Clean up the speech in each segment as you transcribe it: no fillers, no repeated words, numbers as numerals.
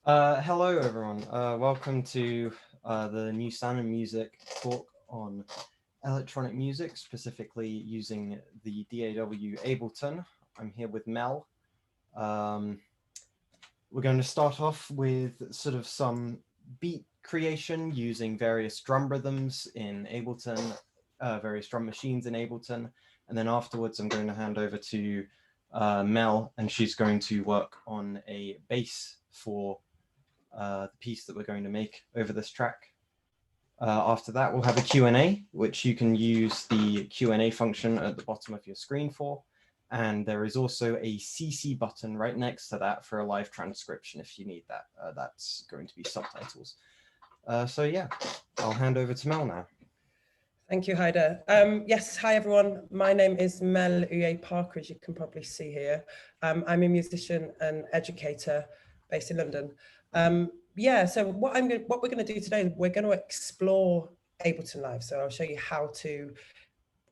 Hello everyone, welcome to the new Sound and Music talk on electronic music, specifically using the DAW Ableton. I'm here with Mel. We're going to start off with sort of some beat creation using various drum rhythms in Ableton, various drum machines in Ableton, and then afterwards I'm going to hand over to Mel, and she's going to work on a bass for the piece that we're going to make over this track. After that, we'll have a Q&A, which you can use the Q&A function at the bottom of your screen for. And there is also a CC button right next to that for a live transcription if you need that. That's going to be subtitles. So yeah, I'll hand over to Mel now. Thank you, Haydar. Yes, hi everyone. My name is Mel Uye-Parker, as you can probably see here. I'm a musician and educator based in London. Yeah, so what we're going to do today is we're going to explore Ableton Live. So I'll show you how to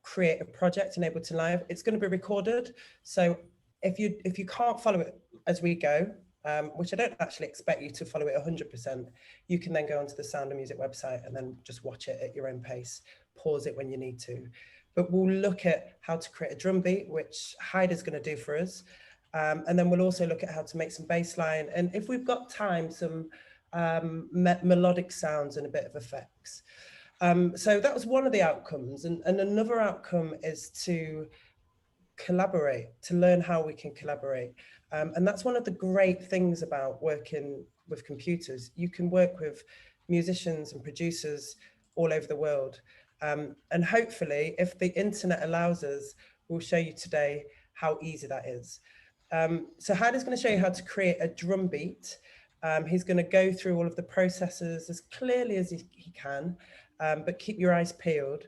create a project in Ableton Live. It's going to be recorded. So if you can't follow it as we go, which I don't actually expect you to follow it 100%, you can then go onto the Sound and Music website and then just watch it at your own pace, pause it when you need to. But we'll look at how to create a drum beat, which Haydar's going to do for us. And then we'll also look at how to make some bass line. And if we've got time, some melodic sounds and a bit of effects. So that was one of the outcomes. And another outcome is to collaborate, to learn how we can collaborate. And that's one of the great things about working with computers. You can work with musicians and producers all over the world. And hopefully, if the internet allows us, we'll show you today how easy that is. So Haydar's going to show you how to create a drum beat. He's going to go through all of the processes as clearly as he can, but keep your eyes peeled.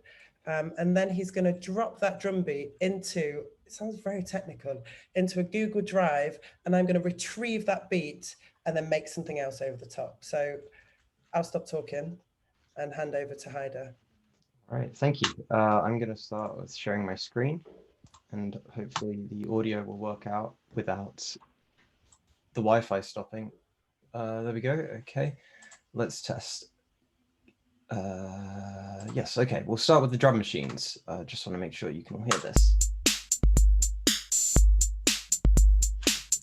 And then he's going to drop that drum beat into, it sounds very technical, into a Google Drive, and I'm going to retrieve that beat and then make something else over the top. So I'll stop talking and hand over to Haydar. All right, thank you. I'm going to start with sharing my screen, and hopefully the audio will work out without the Wi-Fi stopping. There we go. Okay, let's test. Yes, okay, we'll start with the drum machines. Just want to make sure you can all hear this.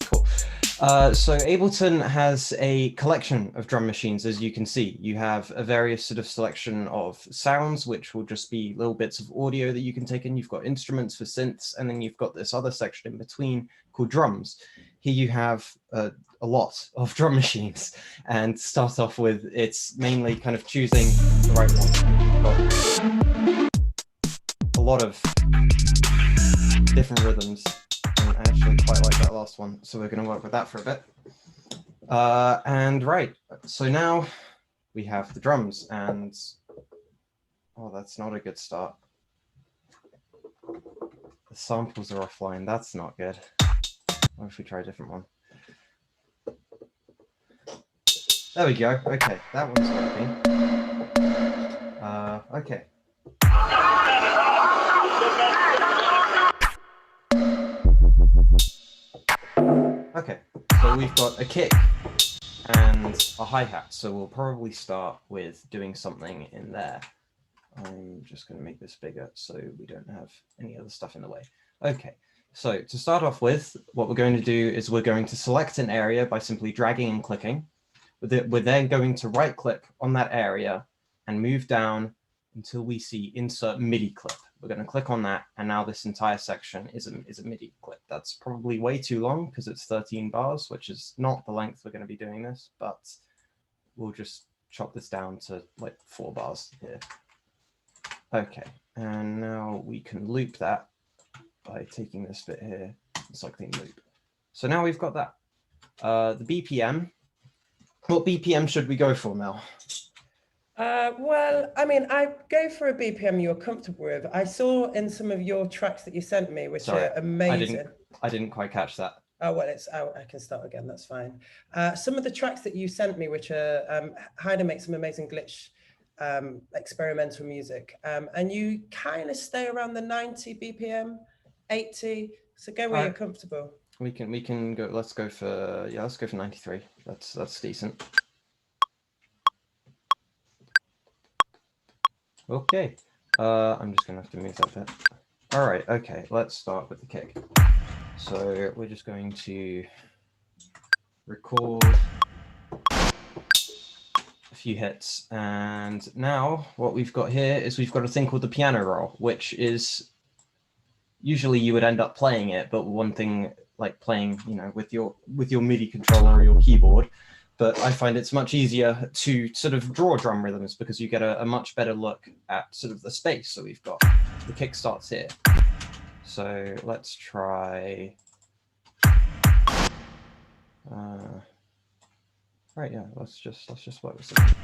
Cool. So Ableton has a collection of drum machines, as you can see. You have a various sort of selection of sounds, which will just be little bits of audio that you can take in. You've got instruments for synths, and then you've got this other section in between called drums. Here you have a lot of drum machines, and to start off with, it's mainly kind of choosing the right one. Got a lot of different rhythms, and I actually quite like that last one, so we're going to work with that for a bit. And right, so now we have the drums, and oh, that's not a good start. The samples are offline, that's not good. What if we try a different one? There we go. Okay, that one's working. Okay. Okay, so we've got a kick and a hi-hat, so we'll probably start with doing something in there. I'm just going to make this bigger so we don't have any other stuff in the way. Okay. So to start off with, what we're going to do is we're going to select an area by simply dragging and clicking. We're then going to right click on that area and move down until we see insert MIDI clip. We're going to click on that, and now this entire section is a MIDI clip. That's probably way too long because it's 13 bars, which is not the length we're going to be doing this, but we'll just chop this down to like 4 bars here. Okay, and now we can loop that by taking this bit here and cycling loop. So now we've got that. The BPM. What BPM should we go for, Mel? Well, I mean, I go for a BPM you're comfortable with. I saw in some of your tracks that you sent me, which are amazing. I didn't quite catch that. Oh, well, it's out. I can start again. That's fine. Some of the tracks that you sent me, which are, Haydar makes some amazing glitch experimental music. And you kind of stay around the 90 BPM, 80. So go where you're comfortable. We can go. Let's go for 93. That's decent. Okay. I'm just gonna have to move that bit. All right. Okay. Let's start with the kick. So we're just going to record a few hits, and now what we've got here is we've got a thing called the piano roll, which is usually you would end up playing it, but one thing like playing, you know, with your MIDI controller or your keyboard. But I find it's much easier to sort of draw drum rhythms because you get a much better look at sort of the space. So we've got the kick starts here. So let's try. Right, yeah. Let's just work with something.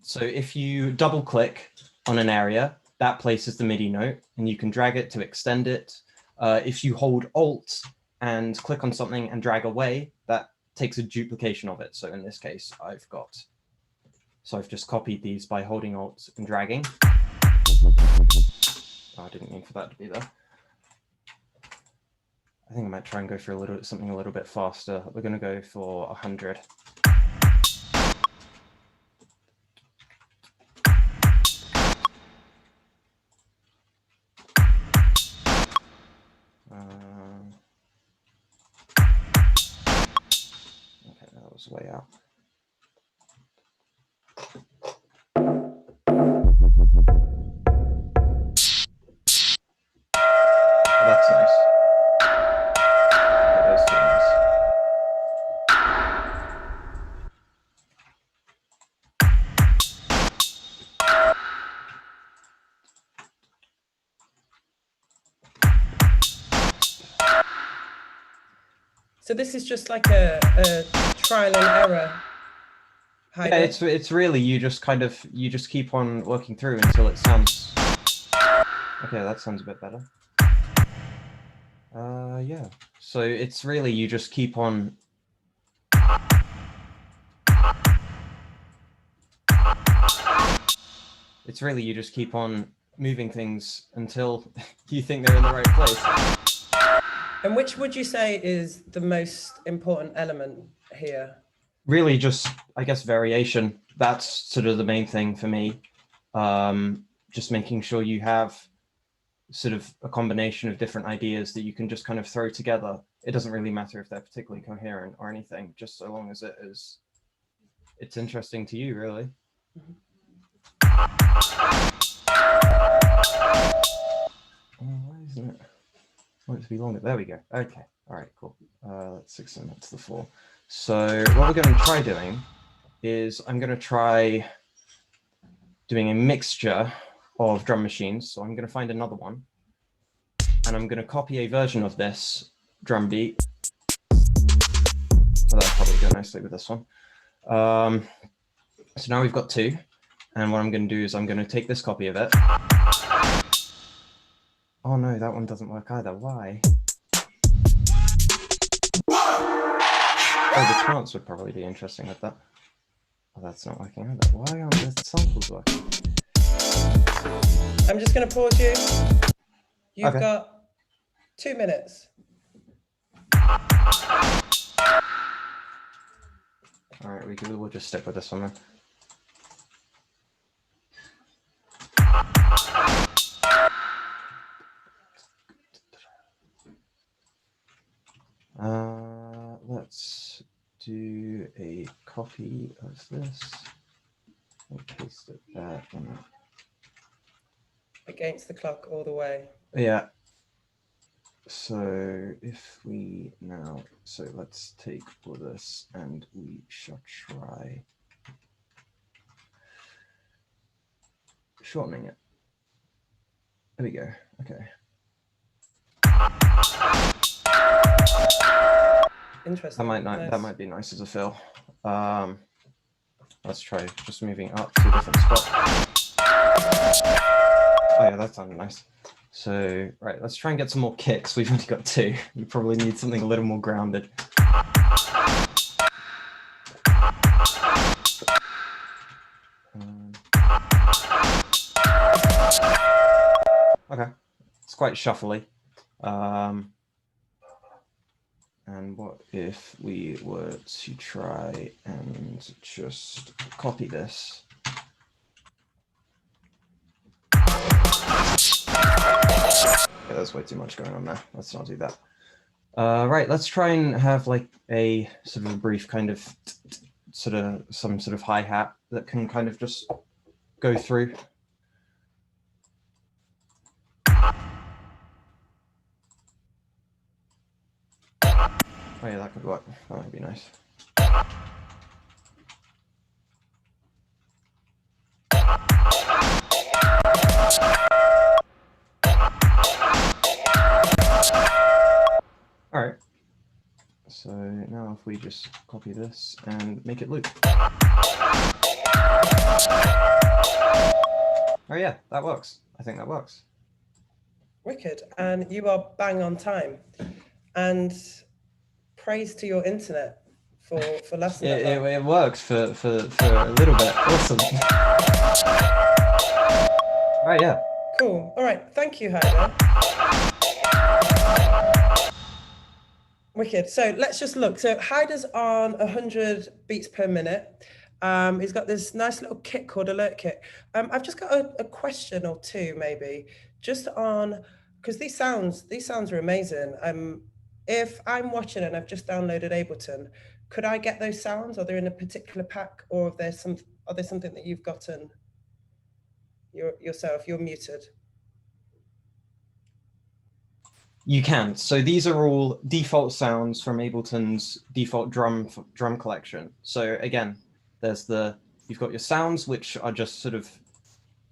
So if you double click on an area, that places the MIDI note, and you can drag it to extend it. If you hold Alt and click on something and drag away, that takes a duplication of it. So in this case, I've just copied these by holding Alt and dragging. Oh, I didn't mean for that to be there. I think I might try and go for something a little bit faster. We're going to go for 100. Okay, that was way out. That's nice. That is too nice. So this is just like a trial and error. Haydar. Yeah, it's really you just keep on working through until it sounds. Okay, that sounds a bit better. Yeah. So it's really you just keep on. It's really you just keep on moving things until you think they're in the right place. And which would you say is the most important element here? Really just, I guess, variation. That's sort of the main thing for me. Just making sure you have sort of a combination of different ideas that you can just kind of throw together. It doesn't really matter if they're particularly coherent or anything, just so long as it's interesting to you, really. Why isn't it? Want it to be longer. There we go. Okay. All right, cool. Let's extend that to the 4. So what we're going to try doing is I'm going to try doing a mixture of drum machines. So I'm going to find another one, and I'm going to copy a version of this drum beat. So that'll probably go nicely with this one. So now we've got 2, and what I'm going to do is I'm going to take this copy of it. Oh no, that one doesn't work either. Why? Oh, the chants would probably be interesting with that. Oh, that's not working either. Why aren't the samples working? I'm just going to pause you. You've Okay. got 2 minutes. All right, we'll just stick with this one then. Let's do a copy of this and paste it there. Against the clock all the way. Yeah. So if we now, so let's take all this and we shall try shortening it. There we go. Okay. Interesting. That might be nice as a fill. Let's try just moving up to a different spot. Oh yeah, that sounded nice. So right, let's try and get some more kicks. We've only got 2. We probably need something a little more grounded. Okay, it's quite shuffly. And what if we were to try and just copy this? Yeah, there's way too much going on there. Let's not do that. Right, let's try and have like a sort of a brief kind of some sort of hi-hat that can kind of just go through. Oh yeah, that could work. That might be nice. All right. So now if we just copy this and make it loop. Oh yeah, that works. I think that works. Wicked. And you are bang on time. And praise to your internet for lasting that long. It works for a little bit. Awesome. All right, yeah. Cool. All right. Thank you, Haydar. Wicked. So let's just look. So Haydar's on 100 beats per minute. He's got this nice little kit called Alert Kit. I've just got a question or two, maybe, just on, because these sounds are amazing. If I'm watching and I've just downloaded Ableton, could I get those sounds? Are they in a particular pack, or are there something that you've gotten yourself? You're muted. You can. So these are all default sounds from Ableton's default drum collection. So again, you've got your sounds, which are just sort of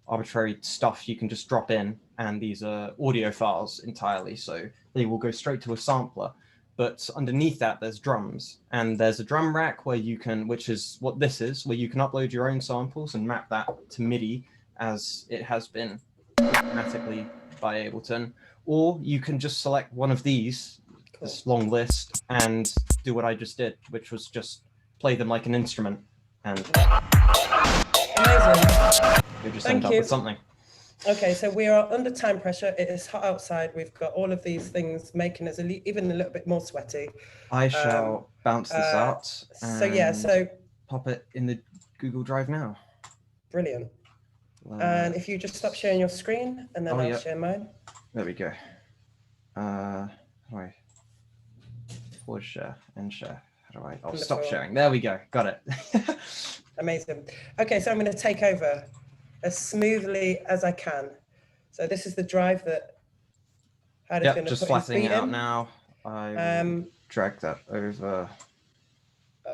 arbitrary stuff you can just drop in, and these are audio files entirely, so they will go straight to a sampler. But underneath that, there's drums, and there's a drum rack where you can, which is what this is, where you can upload your own samples and map that to MIDI as it has been automatically by Ableton. Or you can just select one of these, this long list, and do what I just did, which was just play them like an instrument. And amazing. You just end up with something. Okay, so we are under time pressure. It is hot outside. We've got all of these things making us even a little bit more sweaty. I shall bounce this out. So yeah, so pop it in the Google Drive now. Brilliant. And if you just stop sharing your screen, and then I'll share mine. There we go. How do I pause share and share? How do I? Oh, stop sharing. There we go. Got it. Amazing. Okay, so I'm going to take over as smoothly as I can. So this is the drive that Haydar's going to just put flattening his it beat out in. now. I drag that over.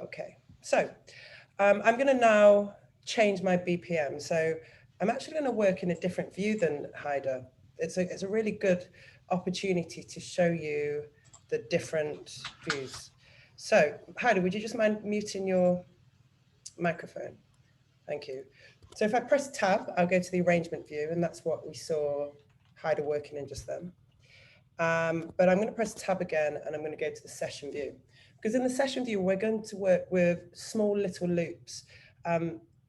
Okay, so I'm going to now change my BPM. So I'm actually going to work in a different view than Haydar. It's a really good opportunity to show you the different views. So Haydar, would you just mind muting your microphone? Thank you. So if I press tab, I'll go to the arrangement view, and that's what we saw Haydar working in just then. But I'm going to press tab again, and I'm going to go to the session view. Because in the session view, we're going to work with small little loops.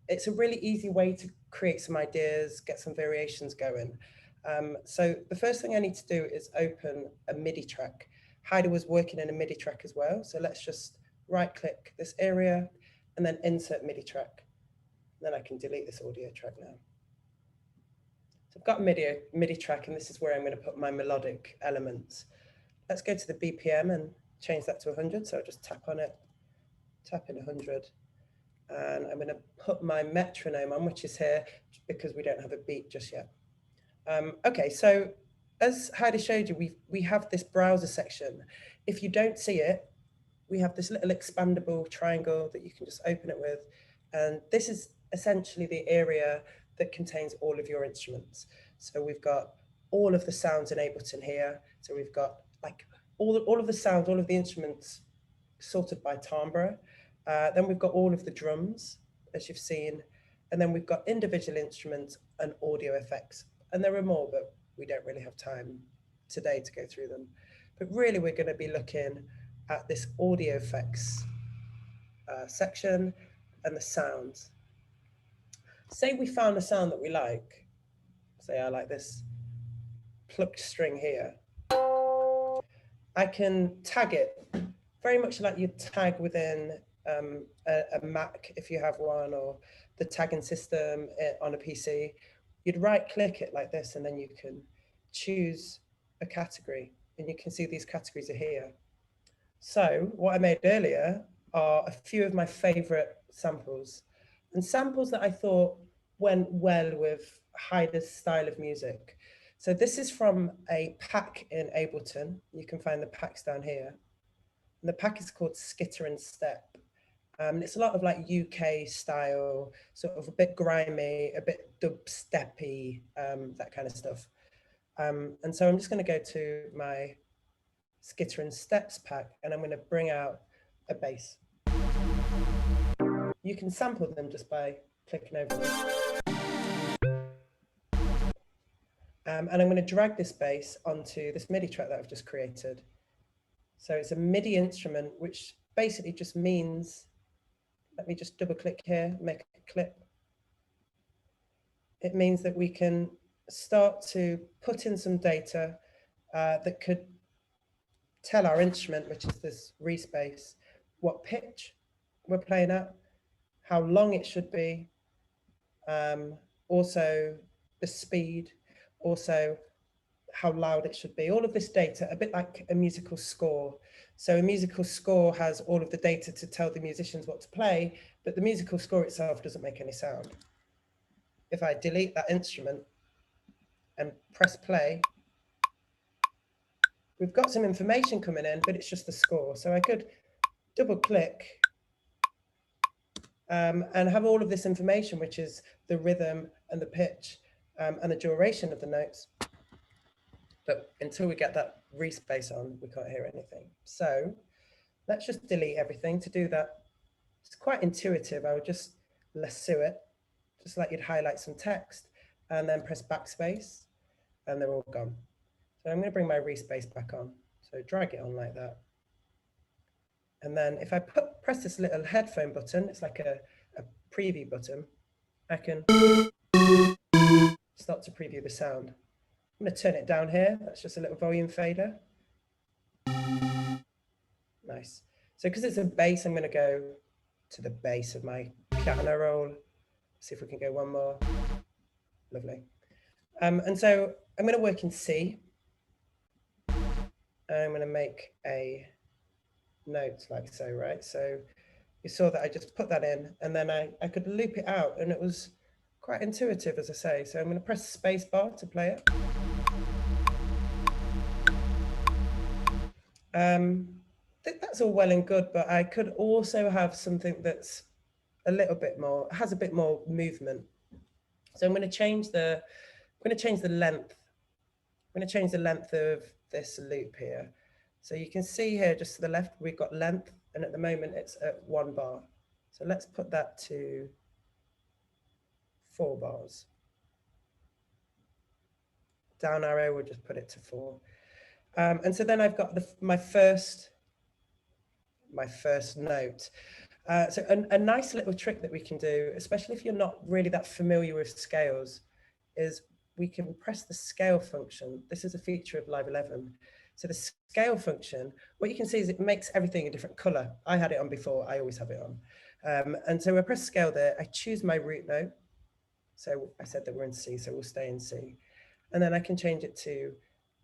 It's a really easy way to create some ideas, get some variations going. So the first thing I need to do is open a MIDI track. Haydar was working in a MIDI track as well. So let's just right click this area and then insert MIDI track. Then I can delete this audio track now. So I've got a MIDI track, and this is where I'm going to put my melodic elements. Let's go to the BPM and change that to 100. So I'll just tap on it, tap in 100. And I'm going to put my metronome on, which is here, because we don't have a beat just yet. Okay, so as Haydar showed you, we have this browser section. If you don't see it, we have this little expandable triangle that you can just open it with. And this is essentially the area that contains all of your instruments. So we've got all of the sounds in Ableton here. So we've got like all of the sounds, all of the instruments sorted by timbre. Then we've got all of the drums, as you've seen. And then we've got individual instruments and audio effects. And there are more, but we don't really have time today to go through them. But really, we're going to be looking at this audio effects section and the sounds. Say we found a sound that we like. Say I like this plucked string here, I can tag it very much like you'd tag within a Mac if you have one, or the tagging system on a PC. You'd right click it like this, and then you can choose a category, and you can see these categories are here. So what I made earlier are a few of my favorite samples, and samples that I thought went well with Haydar's style of music. So this is from a pack in Ableton. You can find the packs down here. And the pack is called Skitter and Step. It's a lot of like UK style, sort of a bit grimy, a bit dubsteppy, that kind of stuff. And so I'm just going to go to my Skitter and Steps pack, and I'm going to bring out a bass. You can sample them just by clicking over them. And I'm going to drag this bass onto this MIDI track that I've just created. So it's a MIDI instrument, which basically just means, let me just double click here, make a clip. It means that we can start to put in some data that could tell our instrument, which is this respace, what pitch we're playing at, how long it should be, also the speed, also how loud it should be, all of this data, a bit like a musical score. So a musical score has all of the data to tell the musicians what to play, but the musical score itself doesn't make any sound. If I delete that instrument and press play, we've got some information coming in, but it's just the score. So I could double click and have all of this information, which is the rhythm and the pitch and the duration of the notes. But until we get that respace on, we can't hear anything. So let's just delete everything. To do that, it's quite intuitive. I would just lasso it, just like you'd highlight some text, and then press backspace, and they're all gone. So I'm going to bring my respace back on. So drag it on like that. And then if I press this little headphone button, it's like a preview button, I can start to preview the sound. I'm going to turn it down here. That's just a little volume fader. Nice. So because it's a bass, I'm going to go to the bass of my piano roll. See if we can go one more. Lovely. And so I'm going to work in C. I'm going to make a note like so, right? So you saw that I just put that in, and then I could loop it out, and it was quite intuitive, as I say. So I'm going to press space bar to play it. That's all well and good, but I could also have something that's a little bit more, has a bit more movement. So I'm going to change the length. I'm going to change the length of this loop here. So you can see here, just to the left, we've got length, and at the moment it's at 1 bar. So let's put that to 4 bars. Down arrow, we'll just put it to 4. And so then I've got my first note. So a nice little trick that we can do, especially if you're not really that familiar with scales, is we can press the scale function. This is a feature of Live 11. So the scale function, what you can see is it makes everything a different color. I had it on before, I always have it on. And so I press scale there, I choose my root note. So I said that we're in C, so we'll stay in C. And then I can change it to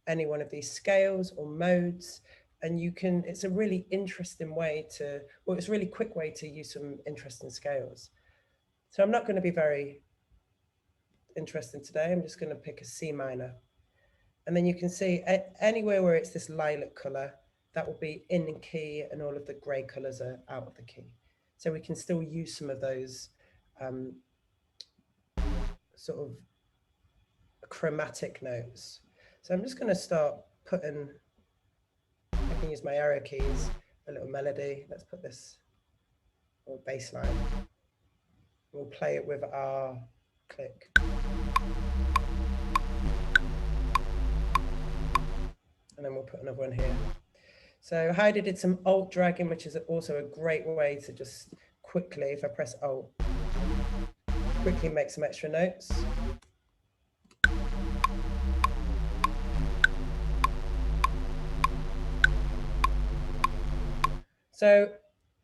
any one of these scales or modes. And you can, it's a really interesting way to, well, it's a really quick way to use some interesting scales. So I'm not going to be very interesting today. I'm just going to pick a C minor. And then you can see anywhere where it's this lilac color, that will be in key, and all of the gray colors are out of the key. So we can still use some of those sort of chromatic notes. So I'm just going to start putting, I can use my arrow keys, a little melody. Let's put this little bass line. We'll play it with our click. And then we'll put another one here. So Haydar did some alt dragging, which is also a great way to just quickly, if I press alt, quickly make some extra notes. So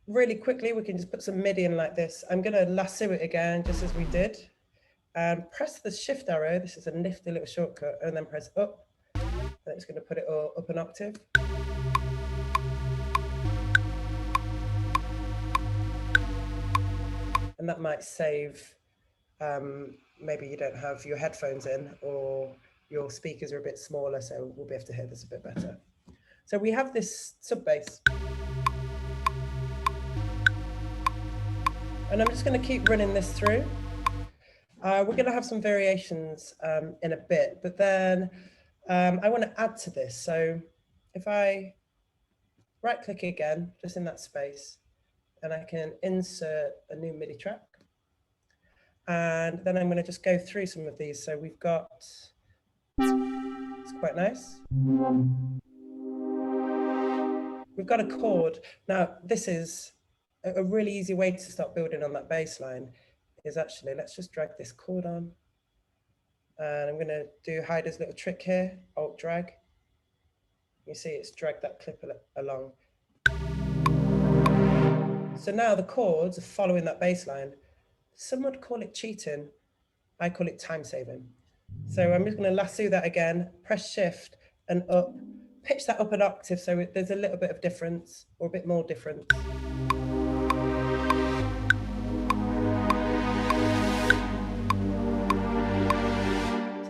really quickly, we can just put some MIDI in like this. I'm going to lasso it again, just as we did. And press the shift arrow. This is a nifty little shortcut. And then press up. And it's going to put it all up an octave. And that might save, maybe you don't have your headphones in or your speakers are a bit smaller, so we'll be able to hear this a bit better. So we have this sub bass. And I'm just going to keep running this through. We're going to have some variations in a bit, but then I want to add to this. So if I right click again, just in that space, and I can insert a new MIDI track. And then I'm going to just go through some of these. So we've got, it's quite nice. We've got a chord. Now, this is a really easy way to start building on that bass line is actually, let's just drag this chord on. And I'm going to do Haydar's little trick here, Alt drag. You see it's dragged that clip along. So now the chords are following that bass line. Some would call it cheating. I call it time saving. So I'm just going to lasso that again, press shift and up, pitch that up an octave so there's a little bit of difference or a bit more difference.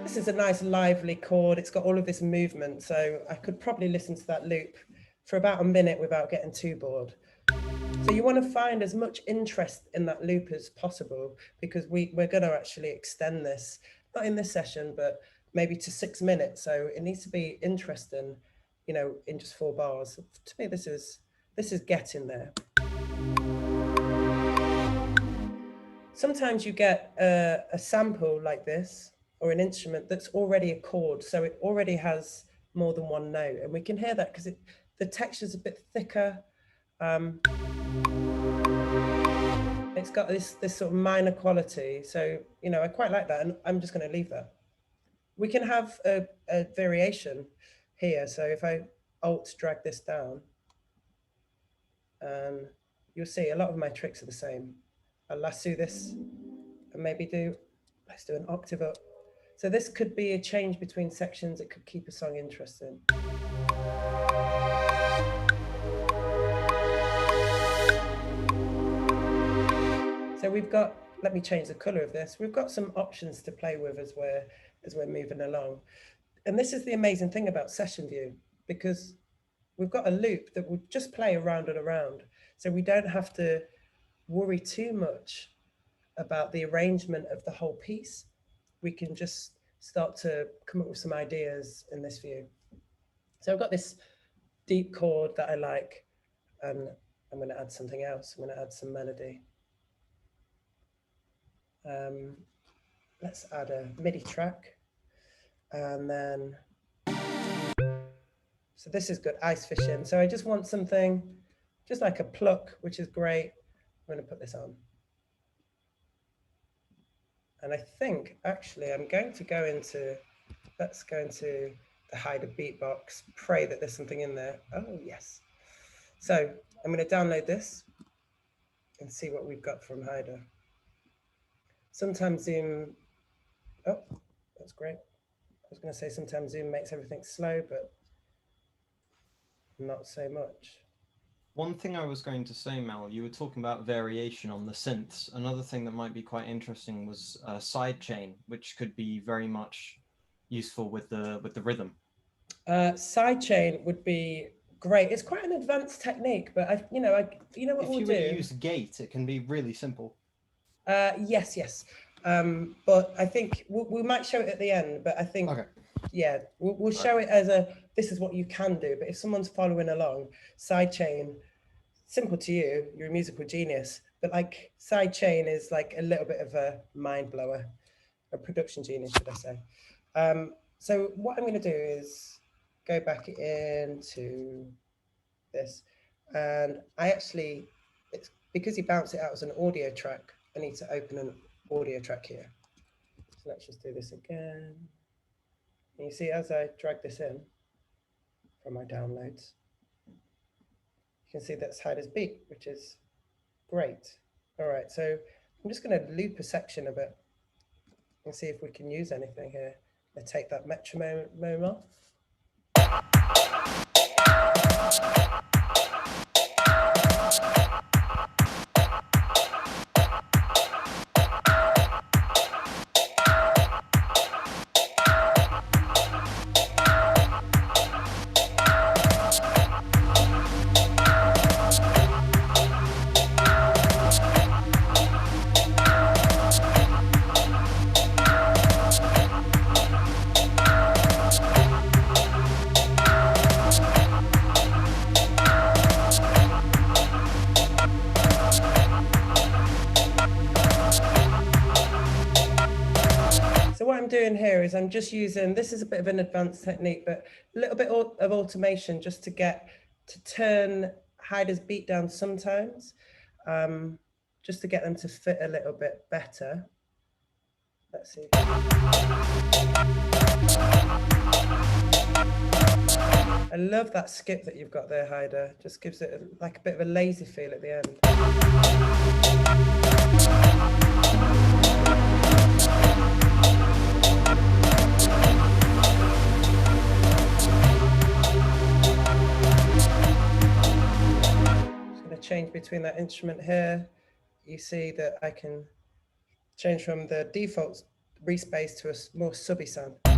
This is a nice lively chord. It's got all of this movement. So I could probably listen to that loop for about a minute without getting too bored. So you want to find as much interest in that loop as possible because we're going to actually extend this, not in this session, but maybe to 6 minutes. So it needs to be interesting, you know, in just 4 bars. To me, this is getting there. Sometimes you get a sample like this or an instrument that's already a chord. So it already has more than one note. And we can hear that because the texture's a bit thicker. It's got this sort of minor quality. So, you know, I quite like that. And I'm just going to leave that. We can have a variation here. So if I Alt drag this down, you'll see a lot of my tricks are the same. I'll lasso this and maybe let's do an octave up. So this could be a change between sections. It could keep a song interesting. So we've got, let me change the color of this. We've got some options to play with as we're moving along. And this is the amazing thing about Session View, because we've got a loop that will just play around and around. So we don't have to worry too much about the arrangement of the whole piece. We can just start to come up with some ideas in this view. So I've got this deep chord that I like, and I'm going to add something else. I'm going to add some melody. Let's add a MIDI track. And then, so this is good, ice fishing. So I just want something just like a pluck, which is great. I'm going to put this on. And I think actually I'm going to go into, let's go into the Haydar beatbox, pray that there's something in there. Oh, yes. So I'm going to download this and see what we've got from Haydar. Sometimes Zoom, oh, that's great. I was going to say sometimes Zoom makes everything slow, but not so much. One thing I was going to say, Mel, you were talking about variation on the synths. Another thing that might be quite interesting was sidechain, which could be very much useful with the rhythm. Sidechain would be great. It's quite an advanced technique, but you know what we'll do. If you use gate, it can be really simple. Yes. But I think we might show it at the end, but I think, okay. Yeah, we'll show it as this is what you can do. But if someone's following along, sidechain, simple to you, you're a musical genius, but like sidechain is like a little bit of a mind blower, a production genius, should I say. So what I'm going to do is go back into this, and I actually, it's because you bounce it out as an audio track, I need to open an audio track here. So let's just do this again. And you see, as I drag this in from my downloads, you can see that's Haydar's beat, which is great. All right, so I'm just going to loop a section of it and see if we can use anything here. I take that metronome off. So what I'm doing here is I'm just using, this is a bit of an advanced technique, but a little bit of automation just to turn Haydar's beat down sometimes, just to get them to fit a little bit better. Let's see. I love that skip that you've got there, Haydar. Just gives it like a bit of a lazy feel at the end. Change between that instrument here. You see that I can change from the default reese bass to a more subby sound. So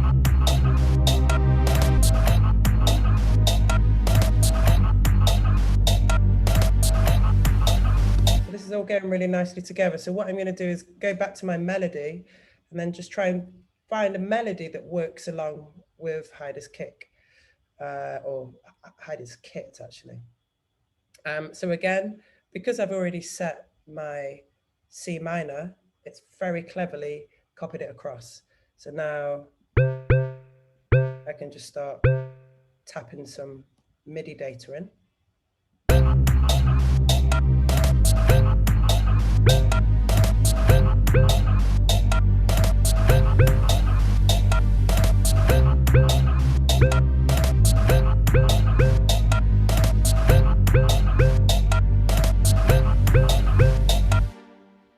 this is all going really nicely together. So what I'm going to do is go back to my melody and then just try and find a melody that works along with Haydar's kick, or Haydar's kit actually. So again, because I've already set my C minor, it's very cleverly copied it across. So now I can just start tapping some MIDI data in.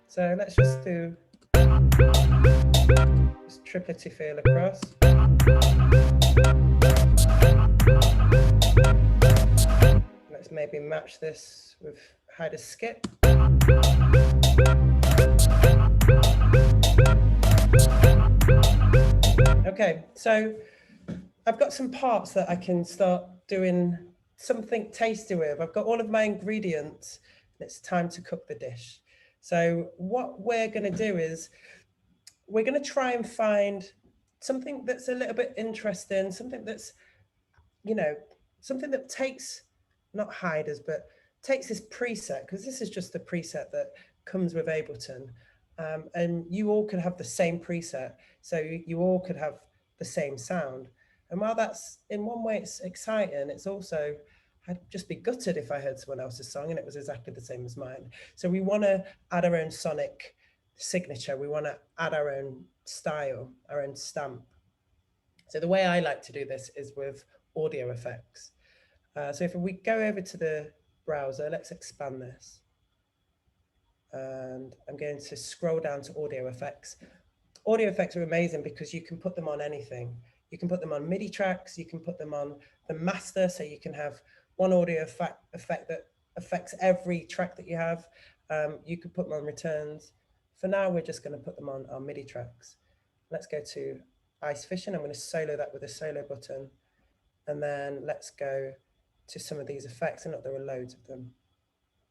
So let's just do this triplety feel across. Let's maybe match this with Haydar's skip. Okay, so I've got some parts that I can start doing something tasty with. I've got all of my ingredients. It's time to cook the dish. So what we're going to do is we're going to try and find something that's a little bit interesting, something that's, you know, something that takes, not Haydar's, but takes this preset, because this is just the preset that comes with Ableton. And you all could have the same preset. So you all could have the same sound. And while that's, in one way, it's exciting, it's also, I'd just be gutted if I heard someone else's song and it was exactly the same as mine. So we want to add our own sonic signature. We want to add our own style, our own stamp. So the way I like to do this is with audio effects. So if we go over to the browser, let's expand this. And I'm going to scroll down to audio effects. Audio effects are amazing because you can put them on anything. You can put them on MIDI tracks, you can put them on the master, so you can have one audio effect that affects every track that you have. You could put them on returns. For now, we're just going to put them on our MIDI tracks. Let's go to Ice Fishing. I'm going to solo that with a solo button. And then let's go to some of these effects. And look, there are loads of them,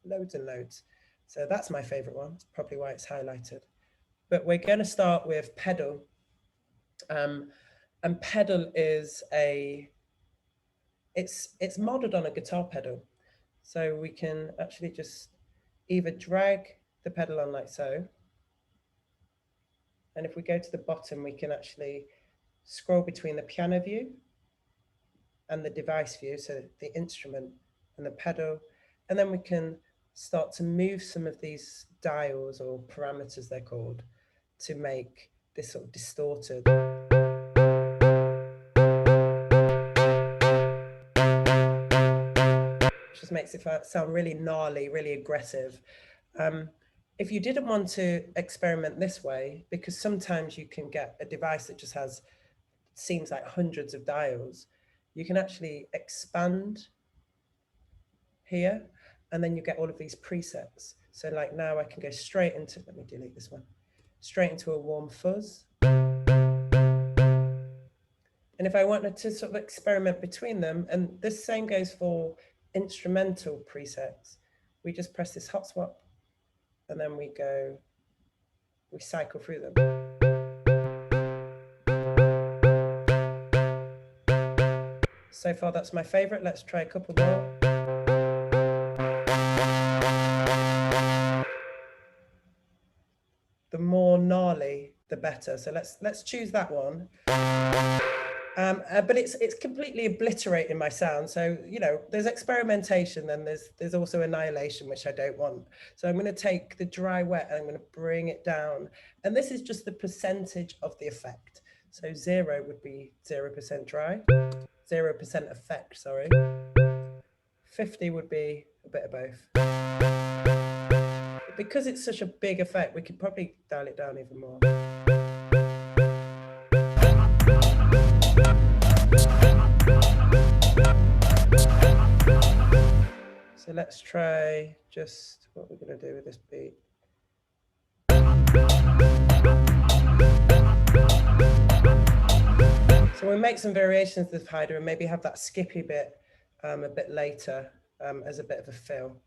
loads and loads. So that's my favorite one. It's probably why it's highlighted. But we're going to start with pedal. And pedal is it's modeled on a guitar pedal. So we can actually just either drag the pedal on like so. And if we go to the bottom, we can actually scroll between the piano view and the device view, so the instrument and the pedal. And then we can start to move some of these dials, or parameters they're called, to make this sort of distorted. Which just makes it sound really gnarly, really aggressive. If you didn't want to experiment this way, because sometimes you can get a device that just has, seems like hundreds of dials, you can actually expand here, and then you get all of these presets. So like now I can go straight into, let me delete this one, straight into a warm fuzz. And if I wanted to sort of experiment between them, and the same goes for instrumental presets, we just press this hot swap and then we cycle through them. So far, that's my favorite. Let's try a couple more. The more gnarly, the better. So let's choose that one. But it's completely obliterating my sound. So, you know, there's experimentation, then there's also annihilation, which I don't want. So I'm going to take the dry wet and I'm going to bring it down. And this is just the percentage of the effect. So 0 would be 0% dry, 0% effect, sorry. 50 would be a bit of both. But because it's such a big effect, we could probably dial it down even more. So let's try just what we're going to do with this beat. So we'll make some variations with Haydar and maybe have that skippy bit a bit later as a bit of a fill.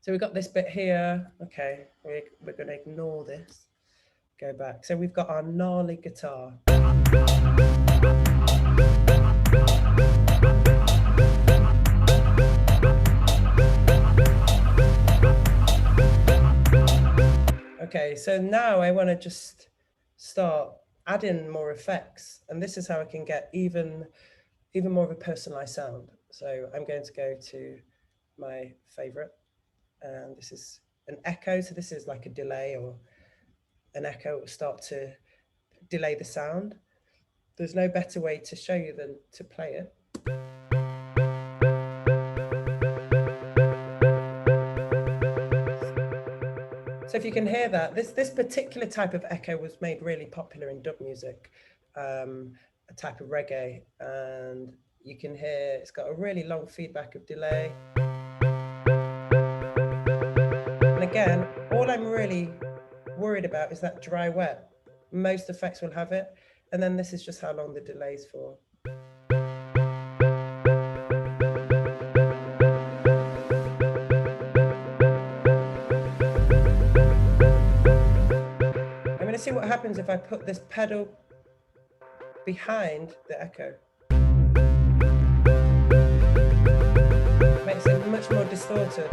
So we've got this bit here. Okay, we're going to ignore this. Go back. So we've got our gnarly guitar. Okay, so now I want to just start adding more effects, and this is how I can get even more of a personalized sound. So I'm going to go to my favorite, and this is an echo. So this is like a delay or an echo. It will start to delay the sound. There's no better way to show you than to play it. So if you can hear that, this particular type of echo was made really popular in dub music, a type of reggae, and you can hear it's got a really long feedback of delay. And again, all I'm really worried about is that dry wet. Most effects will have it, and then this is just how long the delay's for. See what happens if I put this pedal behind the echo. Makes it much more distorted.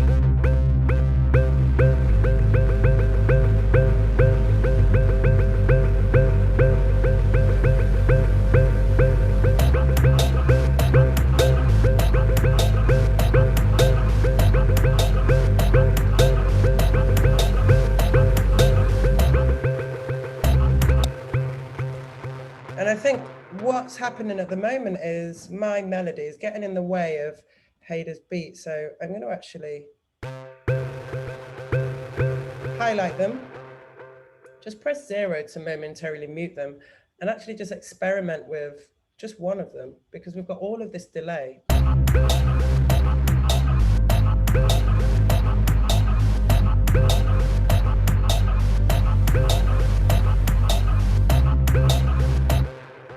And I think what's happening at the moment is my melody is getting in the way of Haydar's beat. So I'm going to actually highlight them, just press 0 to momentarily mute them, and actually just experiment with just one of them, because we've got all of this delay.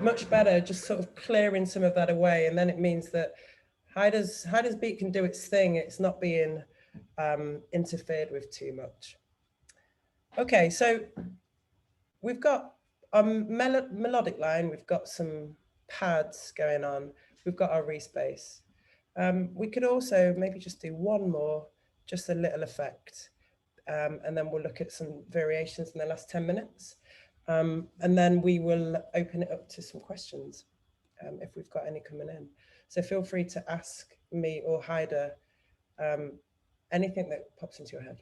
Much better just sort of clearing some of that away, and then it means that Haydar's beat can do its thing. It's not being interfered with too much. Okay, so we've got a melodic line, we've got some pads going on, we've got our respace. We could also maybe just do one more, just a little effect, and then we'll look at some variations in the last 10 minutes. And then we will open it up to some questions if we've got any coming in. So feel free to ask me or Haydar anything that pops into your head.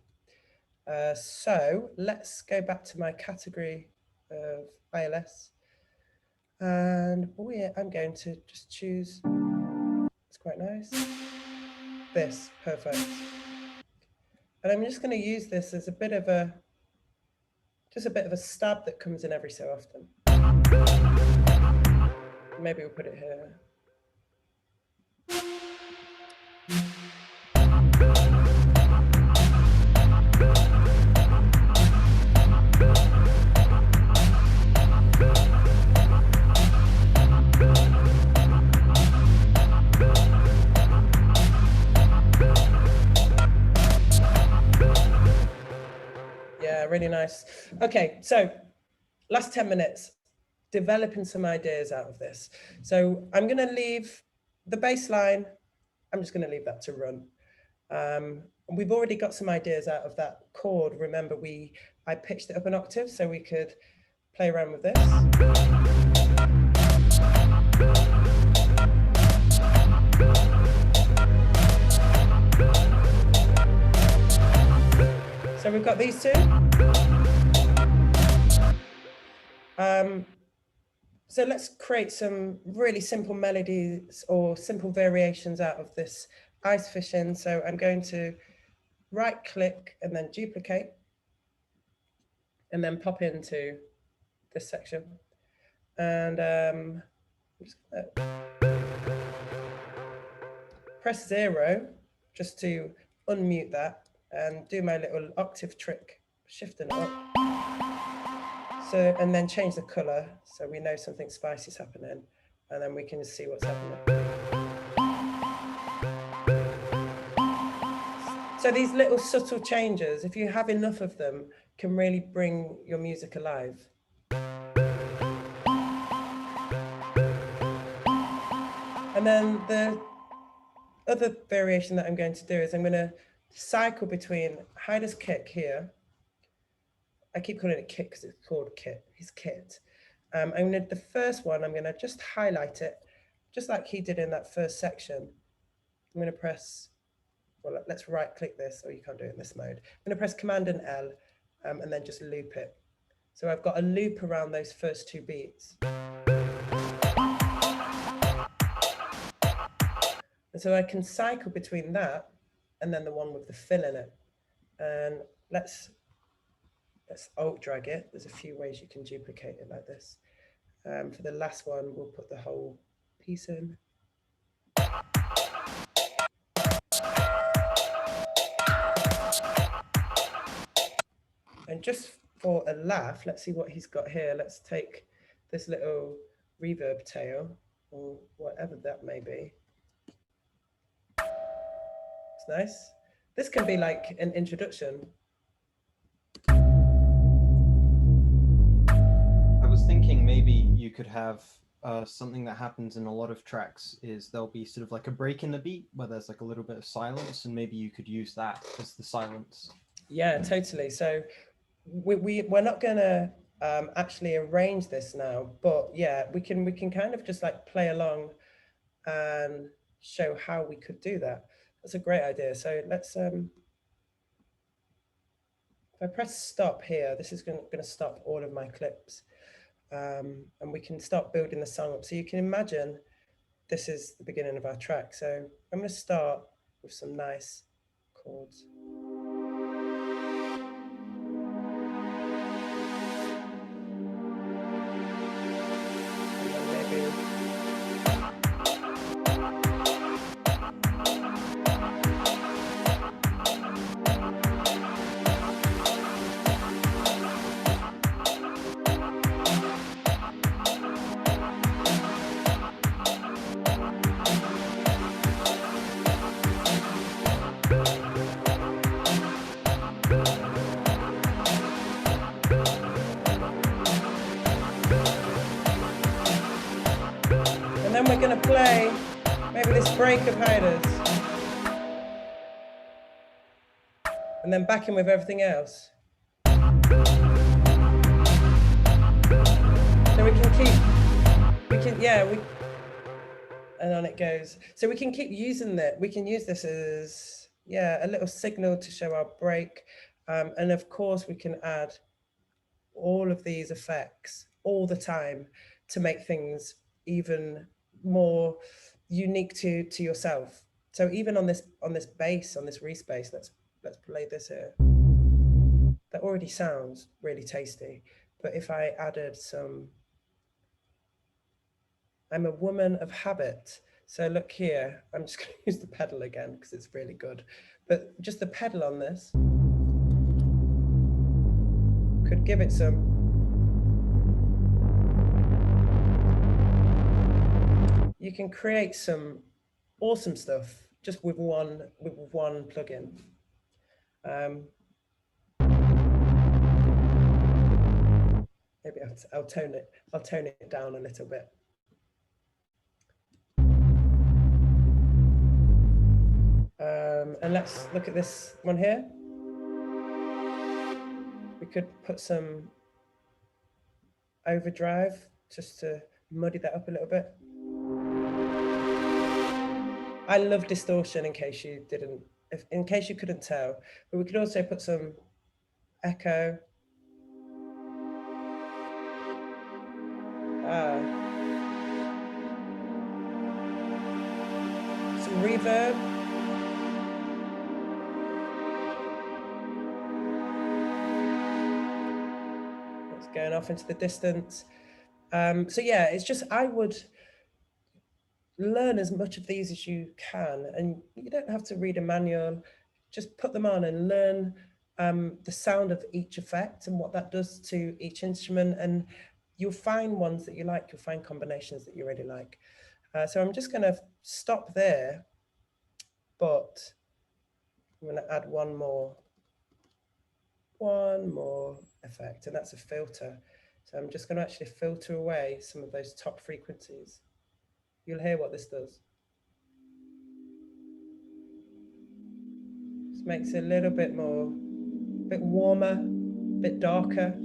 So let's go back to my category of ILS. And I'm going to just choose, it's quite nice. this, perfect. And I'm just going to use this as a bit of a, just a bit of a stab that comes in every so often. Maybe we'll put it here. Yeah, really nice. Okay, so last 10 minutes, developing some ideas out of this. So I'm going to leave the bass line, I'm just going to leave that to run. We've already got some ideas out of that chord. Remember, I pitched it up an octave so we could play around with this. So we've got these two. So let's create some really simple melodies or simple variations out of this ice fishing. So I'm going to right click and then duplicate and then pop into this section. And I'm just gonna press 0 just to unmute that and do my little octave trick, shifting it up. So, and then change the color so we know something spicy is happening, and then we can see what's happening. So these little subtle changes, if you have enough of them, can really bring your music alive. And then the other variation that I'm going to do is I'm going to cycle between Haydar's kick here. I keep calling it kick because it's called kit, his kit. The first one, I'm gonna just highlight it, just like he did in that first section. I'm gonna press, well, let's right click this, or you can't do it in this mode. I'm gonna press Command and L, and then just loop it. So I've got a loop around those first two beats. And so I can cycle between that and then the one with the fill in it. And let's alt drag it. There's a few ways you can duplicate it like this. For the last one, we'll put the whole piece in. And just for a laugh, let's see what he's got here. Let's take this little reverb tail, or whatever that may be. It's nice. This can be like an introduction. Thinking maybe you could have something that happens in a lot of tracks is there'll be sort of like a break in the beat where there's like a little bit of silence, and maybe you could use that as the silence. Yeah, totally. So we're not going to actually arrange this now, but yeah, we can kind of just like play along and show how we could do that. That's a great idea. So let's if I press stop here, this is going to stop all of my clips. And we can start building the song up. So you can imagine this is the beginning of our track. So I'm going to start with some nice chords. And then maybe we're going to play maybe this break of Haydar's, and then back in with everything else. So we can keep, and on it goes. So we can keep using that. We can use this as, a little signal to show our break. And of course we can add all of these effects all the time to make things even more unique to yourself. So even on this bass, on this respace, let's play this here. That already sounds really tasty. But if I added some, I'm a woman of habit. So look here, I'm just going to use the pedal again because it's really good. But just the pedal on this could give it some. You can create some awesome stuff just with one plugin. Maybe I'll tone it down a little bit. And let's look at this one here. We could put some overdrive just to muddy that up a little bit. I love distortion in case you couldn't tell, but we could also put some echo. Some reverb. It's going off into the distance. So yeah, it's just, I would learn as much of these as you can, and you don't have to read a manual, just put them on and learn the sound of each effect and what that does to each instrument, and you'll find ones that you like, you'll find combinations that you really like. So I'm just going to stop there, but I'm going to add one more effect, and that's a filter. So I'm just going to actually filter away some of those top frequencies. You'll hear what this does. Just makes it a little bit more, a bit warmer, a bit darker.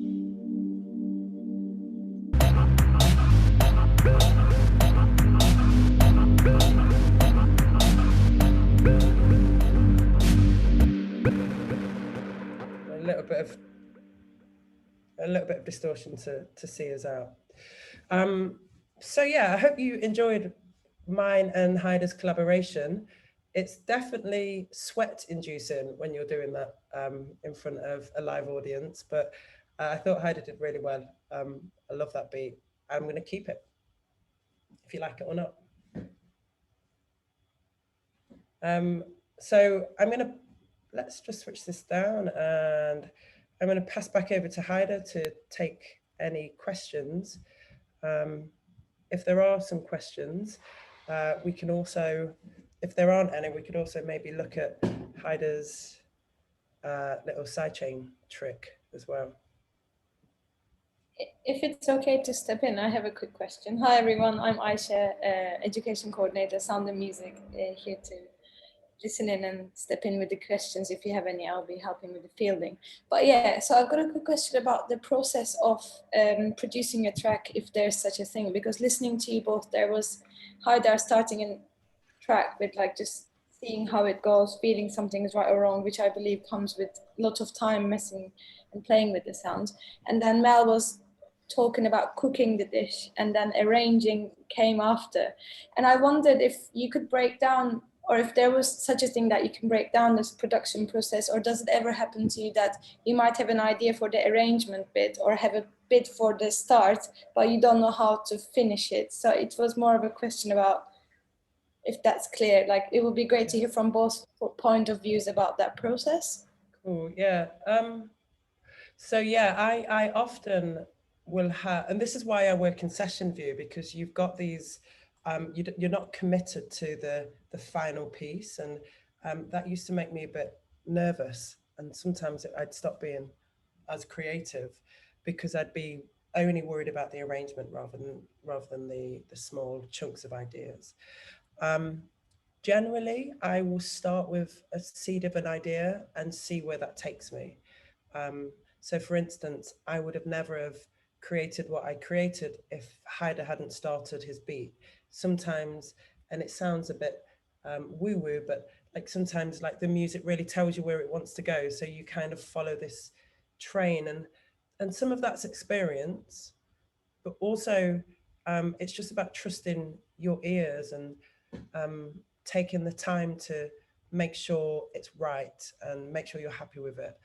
A little bit of distortion to see us out. So yeah, I hope you enjoyed mine and Haydar's collaboration. It's definitely sweat-inducing when you're doing that in front of a live audience, but I thought Haydar did really well. I love that beat. I'm going to keep it, if you like it or not. So let's just switch this down, and I'm going to pass back over to Haydar to take any questions. If there are some questions, we can also, if there aren't any, we could also maybe look at Haydar's little sidechain trick as well. If it's okay to step in, I have a quick question. Hi everyone, I'm Aisha, education coordinator, sound and music, here to listen in and step in with the questions. If you have any, I'll be helping with the fielding. But yeah, so I've got a quick question about the process of producing a track, if there's such a thing, because listening to you both, there was Haydar starting a track with like just seeing how it goes, feeling something is right or wrong, which I believe comes with lots of time messing and playing with the sounds. And then Mel was talking about cooking the dish, and then arranging came after. And I wondered if you could break down, or if there was such a thing that you can break down this production process, or does it ever happen to you that you might have an idea for the arrangement bit or have a bit for the start, but you don't know how to finish it? So it was more of a question about if that's clear. Like, it would be great to hear from both point of views about that process. Cool, yeah. So yeah, I often will have, and this is why I work in session view, because you've got these, you're not committed to the final piece, and that used to make me a bit nervous, and sometimes I'd stop being as creative because I'd be only worried about the arrangement rather than the small chunks of ideas. Generally, I will start with a seed of an idea and see where that takes me. So for instance, I would have never have created what I created if Haydar hadn't started his beat. Sometimes, and it sounds a bit woo-woo, but like sometimes like the music really tells you where it wants to go. So you kind of follow this train, and some of that's experience, but also it's just about trusting your ears and taking the time to make sure it's right and make sure you're happy with it.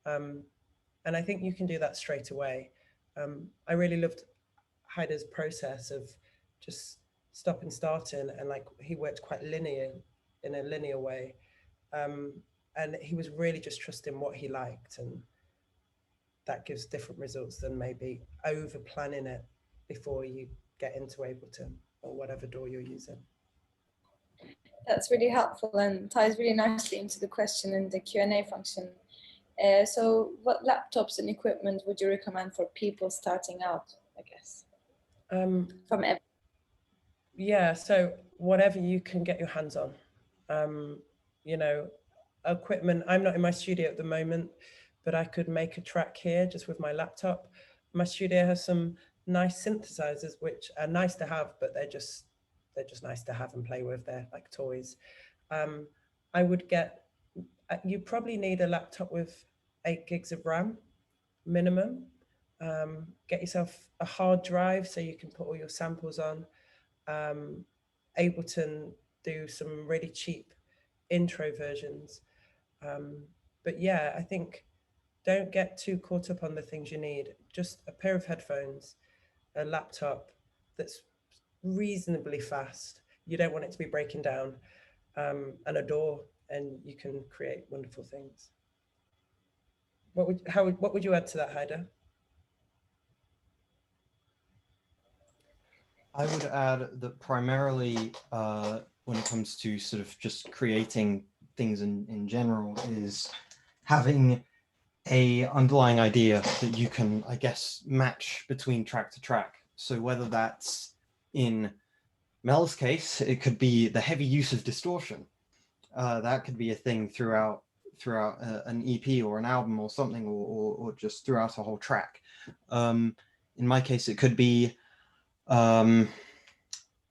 And I think you can do that straight away. I really loved Haydar's process of just stopping, starting, and like he worked quite linear, in a linear way. And he was really just trusting what he liked, and that gives different results than maybe over planning it before you get into Ableton or whatever DAW you're using. That's really helpful and ties really nicely into the question in the Q&A function. So what laptops and equipment would you recommend for people starting out, I guess? From every... Yeah, so whatever you can get your hands on. You know, equipment, I'm not in my studio at the moment, but I could make a track here just with my laptop. My studio has some nice synthesizers, which are nice to have, but they're just nice to have and play with. They're like toys. I would get, you probably need a laptop with 8 gigs of RAM minimum. Get yourself a hard drive so you can put all your samples on. Ableton do some really cheap intro versions. But yeah, I think don't get too caught up on the things you need. Just a pair of headphones, a laptop that's reasonably fast. You don't want it to be breaking down, and a DAW, and you can create wonderful things. What would you add to that, Haydar? I would add that primarily when it comes to sort of just creating things in general is having a underlying idea that you can, I guess, match between track to track. So whether that's in Mel's case, it could be the heavy use of distortion. That could be a thing throughout an EP or an album or something, or just throughout a whole track. In my case, it could be a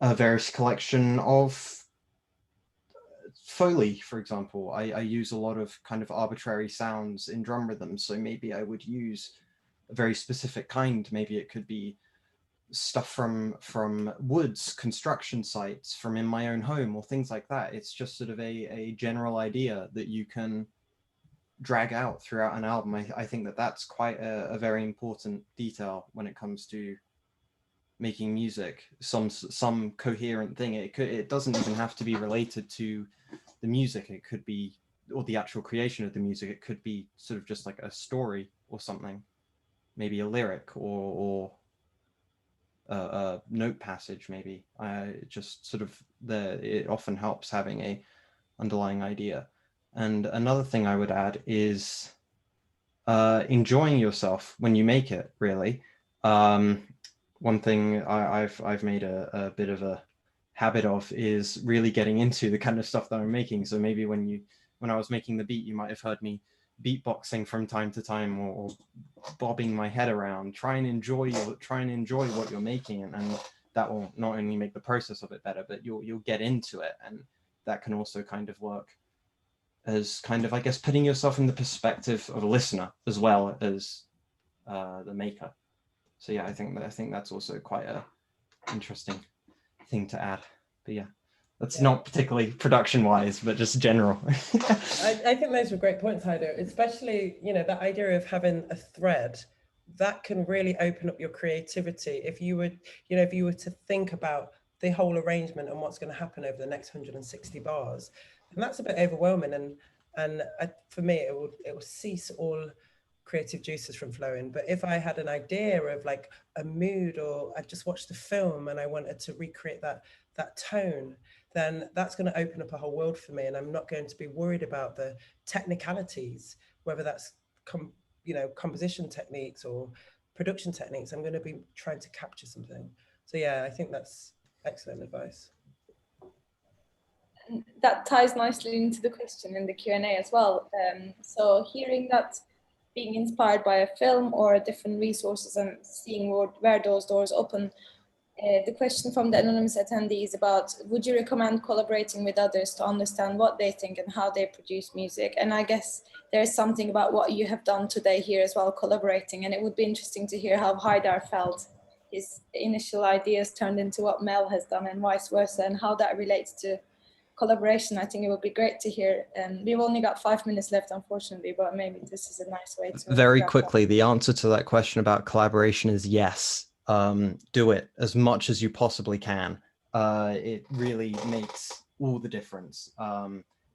various collection of Foley, for example. I use a lot of kind of arbitrary sounds in drum rhythms, so maybe I would use a very specific kind. Maybe it could be stuff from woods, construction sites, from in my own home, or things like that. It's just sort of a general idea that you can drag out throughout an album. I think that that's quite a very important detail when it comes to making music. Some coherent thing. It doesn't even have to be related to the music. It could be, or the actual creation of the music. It could be sort of just like a story or something, maybe a lyric or a note passage. Maybe just sort of it often helps having a underlying idea. And another thing I would add is enjoying yourself when you make it, really. One thing I've made a bit of a habit of is really getting into the kind of stuff that I'm making. So maybe when I was making the beat, you might have heard me beatboxing from time to time, or bobbing my head around. Try and enjoy what you're making, and that will not only make the process of it better, but you'll get into it, and that can also kind of work as kind of, I guess, putting yourself in the perspective of a listener as well as the maker. So yeah, I think that's also quite a interesting thing to add. But yeah, that's not particularly production wise, but just general. I think those were great points, Haydar, especially, you know, that idea of having a thread that can really open up your creativity. If you were to think about the whole arrangement and what's going to happen over the next 160 bars, and that's a bit overwhelming. And for me, it will cease all creative juices from flowing. But if I had an idea of like a mood, or I just watched a film and I wanted to recreate that tone, then that's going to open up a whole world for me. And I'm not going to be worried about the technicalities, whether that's composition techniques or production techniques. I'm going to be trying to capture something. So yeah, I think that's excellent advice. That ties nicely into the question in the Q&A as well. So hearing that being inspired by a film or different resources and seeing where those doors open, the question from the anonymous attendee is about, would you recommend collaborating with others to understand what they think and how they produce music? And I guess there's something about what you have done today here as well, collaborating, and it would be interesting to hear how Haydar felt his initial ideas turned into what Mel has done and vice versa, and how that relates to collaboration, I think it would be great to hear. And we've only got 5 minutes left, unfortunately, but maybe this is a nice way to very quickly. The answer to that question about collaboration is yes. Do it as much as you possibly can. It really makes all the difference.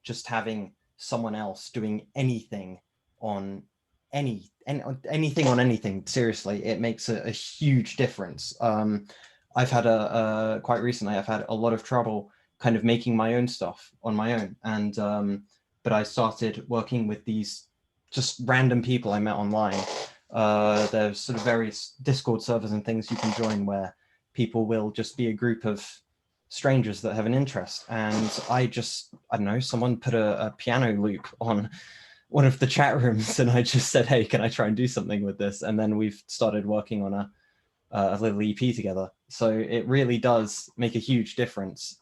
Just having someone else doing anything on anything on anything, seriously, it makes a huge difference. I've had quite recently, I've had a lot of trouble kind of making my own stuff on my own. And, but I started working with these just random people I met online. There's sort of various Discord servers and things you can join where people will just be a group of strangers that have an interest. And I don't know, someone put a piano loop on one of the chat rooms and I just said, hey, can I try and do something with this? And then we've started working on a little EP together. So it really does make a huge difference,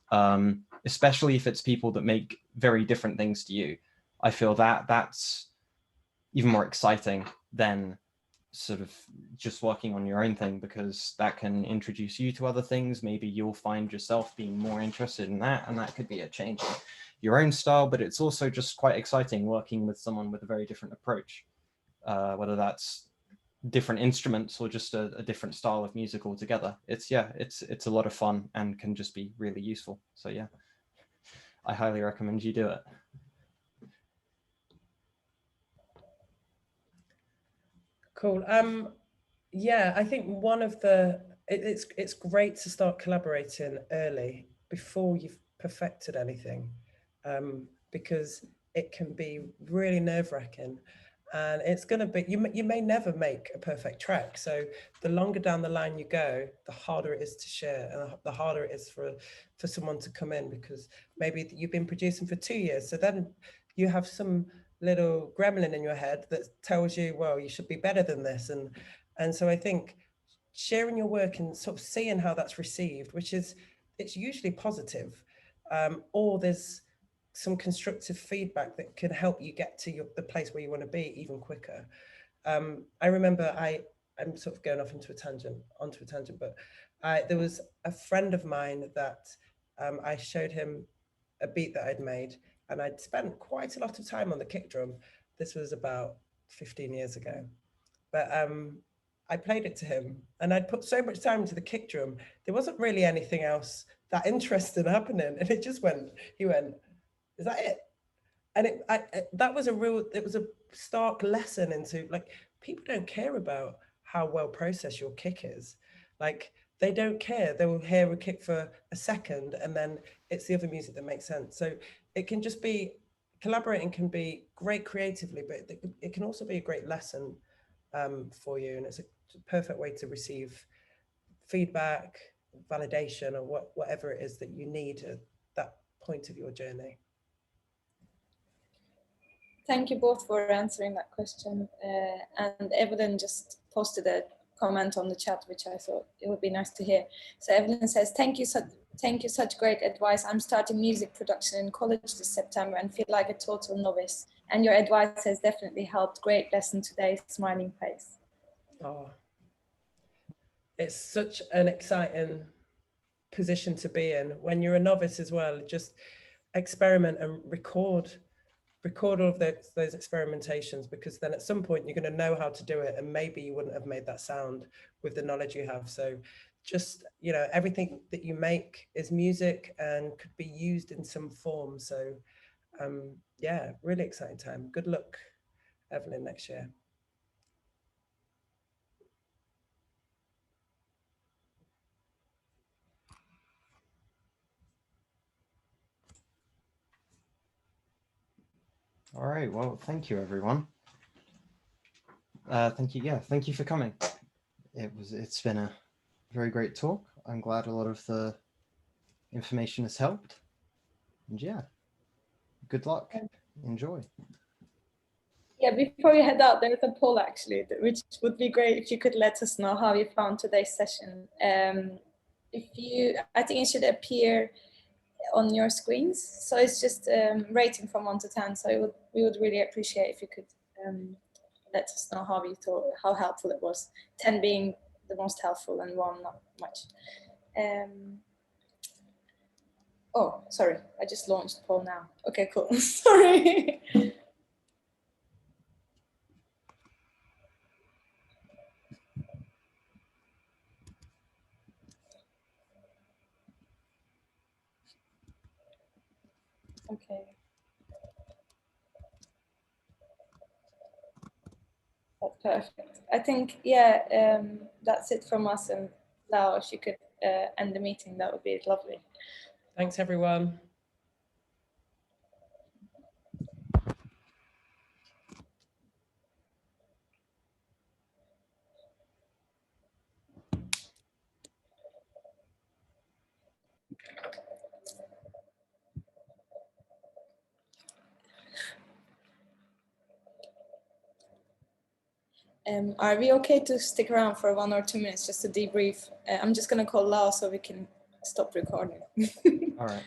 especially if it's people that make very different things to you. I feel that that's even more exciting than sort of just working on your own thing, because that can introduce you to other things. Maybe you'll find yourself being more interested in that, and that could be a change in your own style, but it's also just quite exciting working with someone with a very different approach, whether that's different instruments or just a different style of music altogether. It's a lot of fun and can just be really useful. So yeah, I highly recommend you do it. Cool. Yeah, I think one of it's great to start collaborating early before you've perfected anything, because it can be really nerve-wracking. And it's going to be, you may never make a perfect track. So the longer down the line you go, the harder it is to share, and the harder it is for someone to come in, because maybe you've been producing for 2 years. So then you have some little gremlin in your head that tells you, well, you should be better than this. And so I think sharing your work and sort of seeing how that's received, it's usually positive, or there's some constructive feedback that can help you get to the place where you want to be even quicker. I remember I'm sort of going off onto a tangent, but there was a friend of mine that I showed him a beat that I'd made, and I'd spent quite a lot of time on the kick drum. This was about 15 years ago, but I played it to him, and I'd put so much time into the kick drum. There wasn't really anything else that interesting happening, and it just went. He went, "Is that it?" And that was it was a stark lesson into, like, people don't care about how well processed your kick is. Like, they don't care. They will hear a kick for a second, and then it's the other music that makes sense. So it can just be, collaborating can be great creatively, but it can also be a great lesson for you. And it's a perfect way to receive feedback, validation, or whatever it is that you need at that point of your journey. Thank you both for answering that question. And Evelyn just posted a comment on the chat, which I thought it would be nice to hear. So Evelyn says, thank you, such great advice. I'm starting music production in college this September and feel like a total novice. And your advice has definitely helped. Great lesson today, smiling face. Oh, it's such an exciting position to be in when you're a novice as well. Just experiment and record all of those experimentations, because then at some point you're going to know how to do it, and maybe you wouldn't have made that sound with the knowledge you have. So just, everything that you make is music and could be used in some form. So yeah, really exciting time. Good luck, Evelyn, next year. All right, well, thank you, everyone. Thank you for coming. It's been a very great talk. I'm glad a lot of the information has helped. And yeah, good luck. Enjoy. Yeah, before we head out, there's a poll actually, which would be great if you could let us know how you found today's session. I think it should appear on your screens. So it's just rating from 1 to 10. So we would really appreciate if you could let us know how you thought, how helpful it was. 10 being the most helpful and 1 not much. Oh, sorry, I just launched poll now. Okay, cool. Sorry. Okay. That's perfect. I think, yeah, that's it from us. And Lau, if you could end the meeting, that would be lovely. Thanks, everyone. Are we okay to stick around for 1 or 2 minutes just to debrief? I'm just going to call Lau so we can stop recording. All right.